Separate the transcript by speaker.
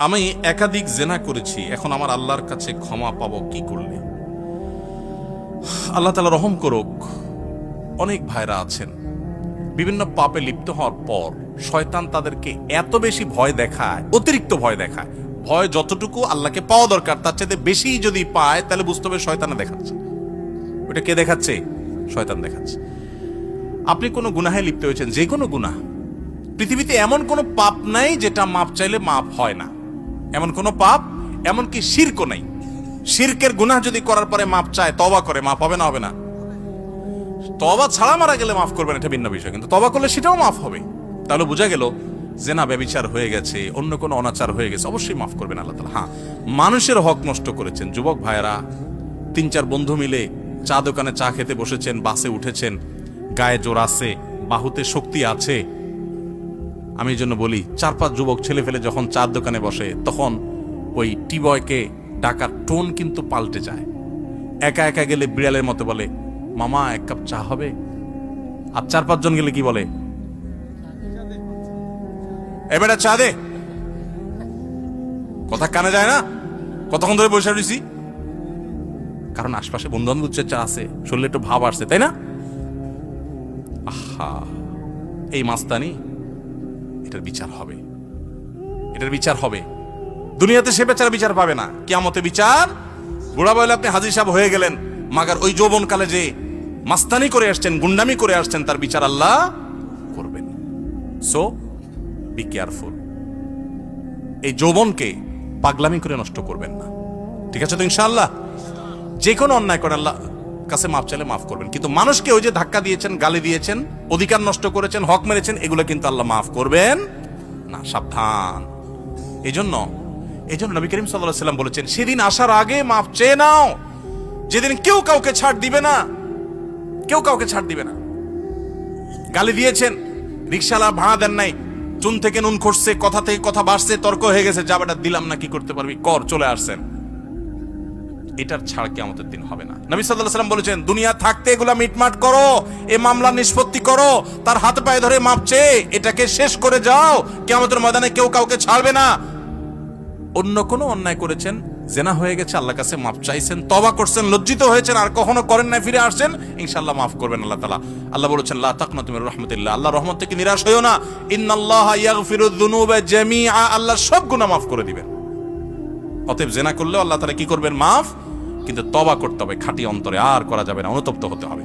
Speaker 1: আমি একাধিক জেনা করেছি, এখন আমার আল্লাহর কাছে ক্ষমা পাবো কি করলে? আল্লাহ তাআলা রহম করুক। অনেক ভাইরা আছেন বিভিন্ন পাপে লিপ্ত হওয়ার পর শয়তান তাদেরকে এত বেশি ভয় দেখায়, অতিরিক্ত ভয় দেখায়। ভয় যতটুকু আল্লাহকে পাওয়া দরকার তার চাইতে বেশি যদি পায় তাহলে বুঝতে হবে শয়তানে দেখাচ্ছে। ওটা কে দেখাচ্ছে? শয়তান দেখাচ্ছে। আপনি কোনো গুনাহে লিপ্ত হয়েছেন, যে কোনো গুনাহ, পৃথিবীতে এমন কোনো পাপ নাই যেটা মাপ চাইলে মাপ হয় না। এমন কোনো পাপ, এমনকি শিরকও নাই। শিরকের গুনাহ যদি করার পরে মাপ চায়, তওবা করে, মাপ হবে না? হবে না? তওবা ছাড়া মারা গেলে মাফ করবেন, এটা ভিন্ন বিষয়, কিন্তু তওবা করলে সেটাও মাফ হবে। তাহলে বোঝা গেল জেনা ব্যভিচার হয়ে গেছে, অন্য কোনো অনাচার হয়ে গেছে, অবশ্যই মাফ করবেন আল্লাহ তাআলা। হ্যাঁ, মানুষের হক নষ্ট করেছেন। যুবক ভাইয়েরা 3-4 বন্ধু মিলে চা দোকানে চা খেতে বসেছেন, বাসে উঠেছেন, গায়ে জোর আছে, বাহুতে শক্তি আছে। আমি এই জন্য বলি, 4-5 যুবক ছেলে ফেলে যখন চার দোকানে বসে তখন ওই টিবয়কে ডাকার টোন কিন্তু পাল্টে যায়। একা একা গেলে বিড়ালের মতো বলে, মামা 1 কাপ চা হবে? আর 4-5 জন গেলে কি বলে? এবারে চা দে। কথা কানে যায় না? কতক্ষণ ধরে বসে রয়েছি? কারণ আশপাশে বন্ধু বান্ধব চা আছে, শরীরে একটু ভাব আসছে, তাই না? আহা, এই মাস্তানি, এটার বিচার হবে, এটার বিচার হবে। দুনিয়াতে সে বেচারা বিচার পাবে না, কিয়ামতে বিচার। বুড়া বলে আপনি হাজী সাহেব হয়ে গেলেন, মাগার ওই যৌবনকালে যে মাস্তানি করে আসছেন, গুন্ডামি করে আসছেন, তার বিচার আল্লাহ করবেন। So be careful. এই যৌবনকে পাগলামি করে নষ্ট করবেন না, ঠিক আছে তো? ইনশাআল্লাহ যে কোনো অন্যায় করে আল্লাহ কাছে মাফ চাইলে মাফ করবেন, কিন্তু মানুষকে ওই যে ধাক্কা দিয়েছেন, গালি দিয়েছেন, অধিকার নষ্ট করেছেন, হক মেরেছেন, এগুলো কিন্তু আল্লাহ মাফ করবেন না। সাবধান। এই জন্য নবী করিম সাল্লাল্লাহু আলাইহি ওয়াসাল্লাম বলেছেন, সেদিন আসার আগে মাফ চেয়ে নাও, যেদিন কেউ কাউকে ছাড় দিবে না, কেউ কাউকে ছাড় দিবে না। গালি দিয়েছেন, রিকশালা ভাড়া দেন নাই, চুন থেকে নুন খসছে, কথা থেকে কথা বাড়ছে, তর্ক হয়ে গেছে, যাবাটা দিলাম না, কি করতে পারবি কর, চলে আসছেন। এটার ছাড় কিয়ামতের দিন হবে না। নবী সাল্লাল্লাহু আলাইহি ওয়াসাল্লাম বলেছেন, দুনিয়া থাকতে এগুলা মিটমাট করো, এই মামলা নিষ্পত্তি করো, তার হাত পায়ে ধরে মাপ চেয়ে এটাকে শেষ করে যাও। কিয়ামতের ময়দানে কেউ কাউকে ছাড়বে না। অন্য কোনো অন্যায় করেছেন, জেনা হয়ে গেছে, আল্লাহর কাছে মাপ চাইছেন, তওবা করছেন, লজ্জিত হয়েছেন, আর কখনো করেন না, ফিরে আসছেন, ইনশাআল্লাহ মাফ করবেন আল্লাহ তাআলা। আল্লাহ বলেছেন, লা তাকনাতু মির রাহমাতিল্লাহ, আল্লাহর রহমত থেকে নিরাশ হইও না। ইন্নাল্লাহা ইয়াগফিরুয যুনুবা জামিআ, আল্লাহ সব গুনাহ মাফ করে দিবেন। অতএব জেনা করলেও আল্লাহ তাআলা কি করবেন? মাফ। কিন্তু তওবা করতে হবে খাঁটি অন্তরে, আর করা যাবে না, অনুতপ্ত হতে হবে।